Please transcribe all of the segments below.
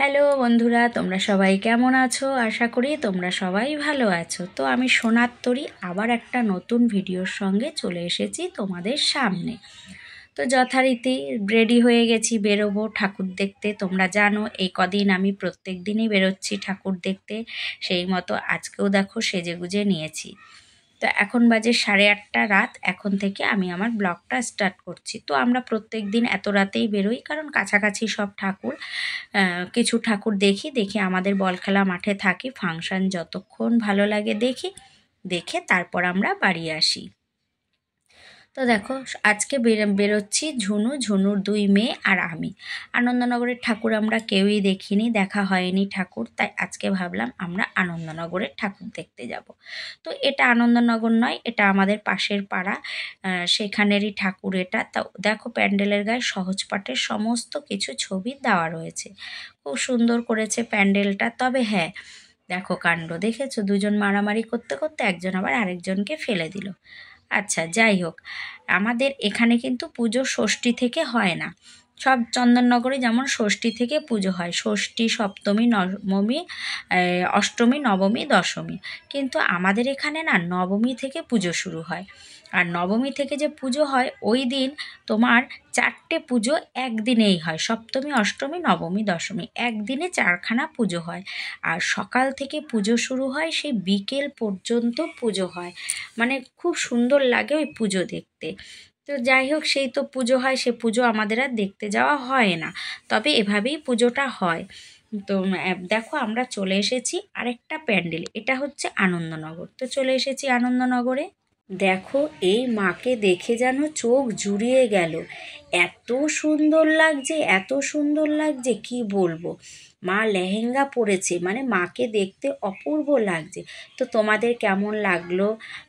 Hello বন্ধুরা, তোমরা সবাই কেমন আছো? আশা করি তোমরা সবাই ভালো আছো। তো আমি সোনার তরী আবার একটা নতুন ভিডিওর সঙ্গে চলে এসেছি তোমাদের সামনে। তো যথারীতি রেডি হয়ে গেছি, বেরোবো ঠাকুর দেখতে। তোমরা জানো এই কদিন আমি প্রত্যেক দিনই বেরোচ্ছি ঠাকুর দেখতে, সেই মতো আজকেও দেখো সেজেগুজে নিয়েছি। তো এখন বাজে 8:30 রাত। এখন থেকে আমি আমার ব্লগটা স্টার্ট করছি। তো আমরা প্রত্যেক দিন এত রাতেই বেরোই, কারণ কাছাকাছি সব ঠাকুর, কিছু ঠাকুর দেখি আমাদের বলখেলা মাঠে থাকি, ফাংশন যতক্ষণ ভালো লাগে দেখে তারপর আমরা বাড়ি আসি। তো দেখো আজকে বেরোচ্ছি ঝুনুর 2 মেয়ে আর আমি। আনন্দনগরের ঠাকুর আমরা কেউই দেখিনি, দেখা হয়নি ঠাকুর, তাই আজকে ভাবলাম আমরা আনন্দনগরের ঠাকুর দেখতে যাব। তো এটা আনন্দনগর নয়, এটা আমাদের পাশের পাড়া, সেখানেরই ঠাকুর এটা। তা দেখো প্যান্ডেলের গায়ে সহজ পাঠের সমস্ত কিছু ছবি দেওয়া রয়েছে, খুব সুন্দর করেছে প্যান্ডেলটা। তবে হ্যাঁ, দেখো কাণ্ড দেখেছো, দুজন মারামারি করতে করতে একজন আবার আরেকজনকে ফেলে দিল। আচ্ছা যাই হোক, আমাদের এখানে কিন্তু পুজো ষষ্ঠী থেকে হয় না। সব চন্দননগরে যেমন ষষ্ঠী থেকে পুজো হয়, ষষ্ঠী, সপ্তমী, নবমী, অষ্টমী, নবমী, দশমী। কিন্তু আমাদের এখানে না নবমী থেকে পুজো শুরু হয়। আর নবমী থেকে যে পুজো হয় ওই দিন তোমার 4টে পুজো একদিনেই হয়, সপ্তমী, অষ্টমী, নবমী, দশমী, একদিনে 4খানা পুজো হয়। আর সকাল থেকে পুজো শুরু হয়, সেই বিকেল পর্যন্ত পুজো হয়। মানে খুব সুন্দর লাগে ওই পুজো দেখতে। তো যাই হোক, সেই তো পুজো হয়, সে পুজো আমাদের আর দেখতে যাওয়া হয় না, তবে এভাবেই পুজোটা হয়। তো দেখো আমরা চলে এসেছি আরেকটা প্যান্ডেল, এটা হচ্ছে আনন্দনগর। তো চলে এসেছি আনন্দনগরে। দেখো এই মাকে দেখে যেন চোখ জুড়িয়ে গেল, এত সুন্দর লাগছে, এত সুন্দর লাগছে কি বলবো। মা লেহেঙ্গা পরেছে, মানে মাকে দেখতে অপূর্ব লাগছে। তো তোমাদের কেমন লাগলো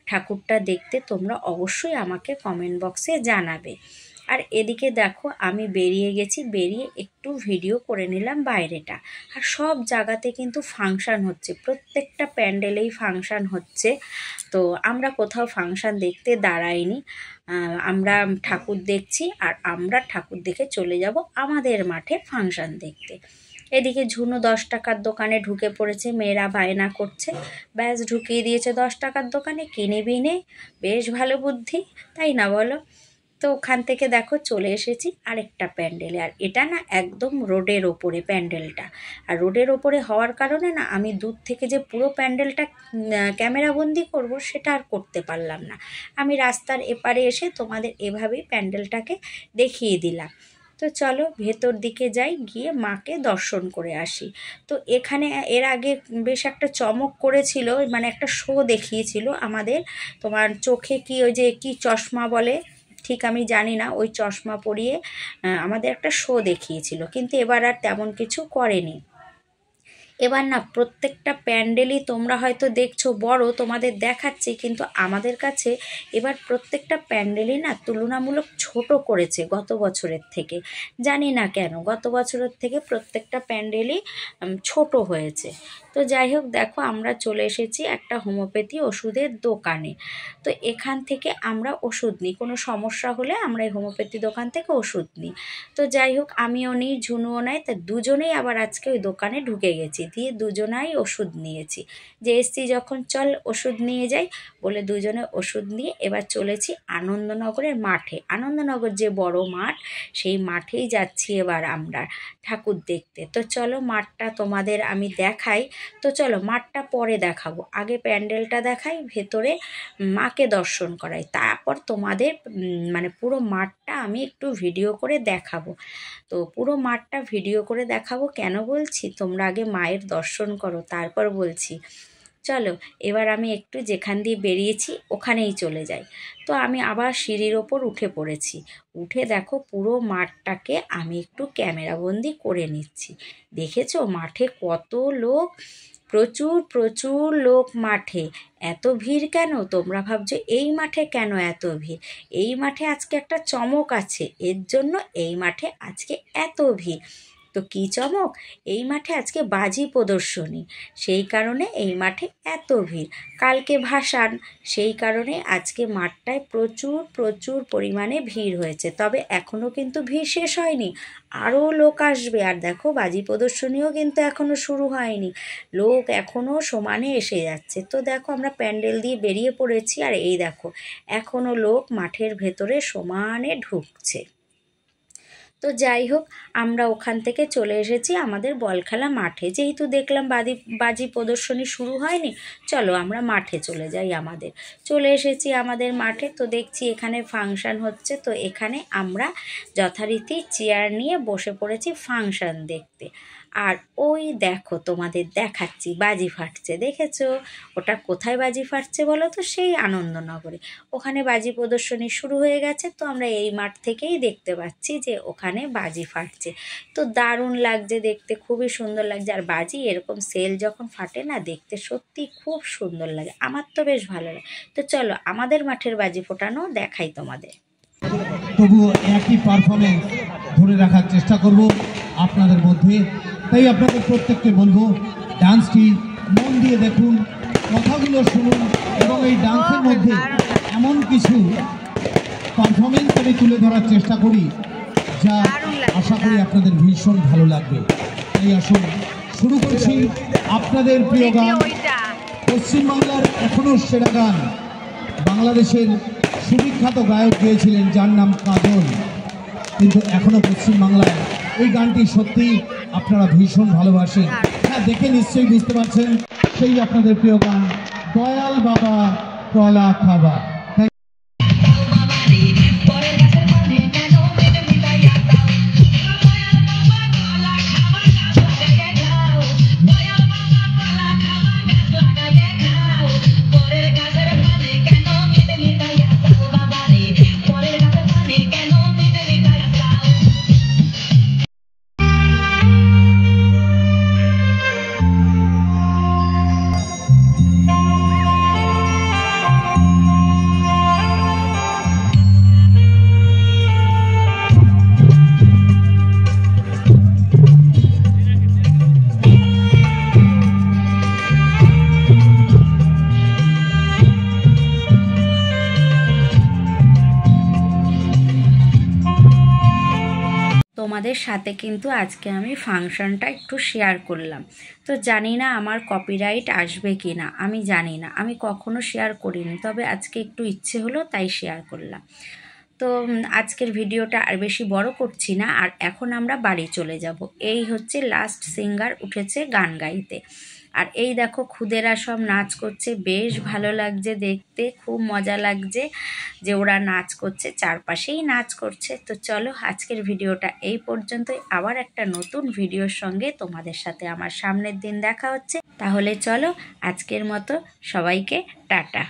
ঠাকুরটা দেখতে তোমরা অবশ্যই আমাকে কমেন্ট বক্সে জানাবে। আর এদিকে দেখো আমি বেরিয়ে গেছি, বেরিয়ে একটু ভিডিও করে নিলাম বাইরেটা। আর সব জায়গাতে কিন্তু ফাংশান হচ্ছে, প্রত্যেকটা প্যান্ডেলেই ফাংশান হচ্ছে। তো আমরা কোথাও ফাংশান দেখতে দাঁড়াইনি, আমরা ঠাকুর দেখছি আর আমরা ঠাকুর দেখে চলে যাব আমাদের মাঠে ফাংশান দেখতে। এদিকে ঝুনু 10 টাকার দোকানে ঢুকে পড়েছে, মেয়েরা বায়না করছে, ব্যাস ঢুকিয়ে দিয়েছে 10 টাকার দোকানে, কিনে নে, বেশ ভালো বুদ্ধি, তাই না বলো? তো ওখান থেকে দেখো চলে এসেছি আরেকটা প্যান্ডেলে। আর এটা না একদম রোডের ওপরে প্যান্ডেলটা। আর রোডের ওপরে হওয়ার কারণে না আমি দূর থেকে যে পুরো প্যান্ডেলটা ক্যামেরাবন্দি করব সেটা আর করতে পারলাম না। আমি রাস্তার এপারে এসে তোমাদের এভাবেই প্যান্ডেলটাকে দেখিয়ে দিলাম। তো চলো ভেতর দিকে যাই, গিয়ে মাকে দর্শন করে আসি। তো এখানে এর আগে বেশ একটা চমক করেছিল, মানে একটা শো দেখিয়েছিল আমাদের। তোমার চোখে কি ওই যে কি চশমা বলে ঠিক আমি জানি না, ওই চশমা পরিয়ে আমাদের একটা শো দেখিয়েছিল, কিন্তু এবার আর তেমন কিছু করেনি। এবার না প্রত্যেকটা প্যান্ডেলই তোমরা হয়তো দেখছো বড়, তোমাদের দেখাচ্ছি, কিন্তু আমাদের কাছে এবার প্রত্যেকটা প্যান্ডেলই না তুলনামূলক ছোট করেছে গত বছরের থেকে। জানি না কেন গত বছরের থেকে প্রত্যেকটা প্যান্ডেলই ছোট হয়েছে। তো যাই হোক, দেখো আমরা চলে এসেছি একটা হোমিওপ্যাথি ওষুধের দোকানে। তো এখান থেকে আমরা ওষুধ নিই, কোনো সমস্যা হলে আমরা এই হোমিওপ্যাথি দোকান থেকে ওষুধ নিই। তো যাই হোক, আমিও নিই, ঝুনুও নেয়, তা দুজনেই আবার আজকে ওই দোকানে ঢুকে গেছি, দিয়ে দুজনাই ওষুধ নিয়েছি। যে এসছি যখন চল ওষুধ নিয়ে যাই বলে দুজনে ওষুধ নিয়ে এবার চলেছি আনন্দনগরের মাঠে। আনন্দনগর যে বড় মাঠ, সেই মাঠেই যাচ্ছি এবার আমরা ঠাকুর দেখতে। তো চলো মাঠটা তোমাদের আমি দেখাই। তো চলো মাঠটা পরে দেখাবো, আগে প্যান্ডেলটা দেখাই, ভেতরে মাকে দর্শন করাই, তারপর তোমাদের মানে পুরো মাঠটা আমি একটু ভিডিও করে দেখাবো। তো পুরো মাঠটা ভিডিও করে দেখাবো কেন বলছি, তোমরা আগে মায়ের দর্শন করো তারপর বলছি। চলো এবার আমি একটু যেখান দিয়ে বেরিয়েছি ওখানেই চলে যাই। তো আমি আবার সিঁড়ির ওপর উঠে পড়েছি, উঠে দেখো পুরো মাঠটাকে আমি একটু ক্যামেরাবন্দি করে নিচ্ছি। দেখেছো মাঠে কত লোক, প্রচুর প্রচুর লোক মাঠে। এত ভিড় কেন তোমরা ভাবছো এই মাঠে কেন এত ভিড়? এই মাঠে আজকে একটা চমক আছে, এর জন্য এই মাঠে আজকে এত ভিড়। তো কী চমক, এই মাঠে আজকে বাজি প্রদর্শনী, সেই কারণে এই মাঠে এত ভিড়। কালকে ভাসান, সেই কারণে আজকে মাঠটায় প্রচুর প্রচুর পরিমাণে ভিড় হয়েছে। তবে এখনও কিন্তু ভিড় শেষ হয়নি, আরও লোক আসবে। আর দেখো বাজি প্রদর্শনীও কিন্তু এখনও শুরু হয়নি, লোক এখনও সমানে এসে যাচ্ছে। তো দেখো আমরা প্যান্ডেল দিয়ে বেরিয়ে পড়েছি, আর এই দেখো এখনও লোক মাঠের ভেতরে সমানে ঢুকছে। তো যাই হোক, আমরা ওখান থেকে চলে এসেছি আমাদের বল খেলা মাঠে। যেহেতু দেখলাম বাজি প্রদর্শনী শুরু হয়নি, চলো আমরা মাঠে চলে যাই। চলে এসেছি আমাদের মাঠে। তো দেখছি এখানে ফাংশান হচ্ছে, তো এখানে আমরা যথারীতি চেয়ার নিয়ে বসে পড়েছি ফাংশান দেখতে। আর ওই দেখো তোমাদের দেখাচ্ছি বাজি ফাটছে, দেখেছো? ওটা কোথায় বাজি ফাটছে বলো তো? সেই আনন্দনগরে। ওখানে বাজি প্রদর্শনী শুরু হয়ে গেছে, তো আমরা এই মাঠ থেকেই দেখতে পাচ্ছি যে ওখানে বাজি ফাটছে। তো দারুণ লাগছে দেখতে, খুবই সুন্দর লাগছে। আর বাজি এরকম সেল যখন ফাটে না, দেখতে সত্যি খুব সুন্দর লাগে, আমার তো বেশ ভালো লাগে। তো চলো আমাদের মাঠের বাজি ফোটানো দেখাই তোমাদের। তবুও একই পারফরমেন্স ধরে রাখার চেষ্টা করব আপনাদের মধ্যে। তাই আপনাদের প্রত্যেককে বলবো, ডান্সটি মন দিয়ে দেখুন, কথাগুলো শুনুন, এবং এই ডান্সের মধ্যে এমন কিছু পারফরমেন্স আমি তুলে ধরার চেষ্টা করি যা আশা করি আপনাদের ভীষণ ভালো লাগবে। তাই আসুন শুরু করছি আপনাদের প্রিয় গান, পশ্চিমবাংলার এখনো সেরা গান, বাংলাদেশের সুবিখ্যাত গায়ক গেয়েছিলেন যার নাম কাজল, কিন্তু এখনো পশ্চিমবাংলায় এই গানটি সত্যি আপনারা ভীষণ ভালোবাসেন। হ্যাঁ, দেখে নিশ্চয়ই বুঝতে পারছেন, সেই আপনাদের প্রিয় গান দয়াল বাবা কলা খাবা। তোমাদের সাথে কিন্তু আজকে আমি ফাংশনটা একটু শেয়ার করলাম। তো জানি না আমার কপিরাইট আসবে কি না, আমি জানি না, আমি কখনো শেয়ার করিনি, তবে আজকে একটু ইচ্ছে হলো তাই শেয়ার করলাম। তো আজকের ভিডিওটা আর বেশি বড় করছি না, আর এখন আমরা বাড়ি চলে যাব। এই হচ্ছে লাস্ট সিঙ্গার উঠেছে গান গাইতে। আর এই দেখো খুদেরা সব নাচ করছে, বেশ ভালো লাগছে দেখতে, খুব মজা লাগছে যে ওরা নাচ করছে, চারপাশেই নাচ করছে। তো চলো আজকের ভিডিওটা এই পর্যন্তই, আবার একটা নতুন ভিডিওর সঙ্গে তোমাদের সাথে আমার সামনের দিন দেখা হচ্ছে। তাহলে চলো আজকের মতো সবাইকে টাটা।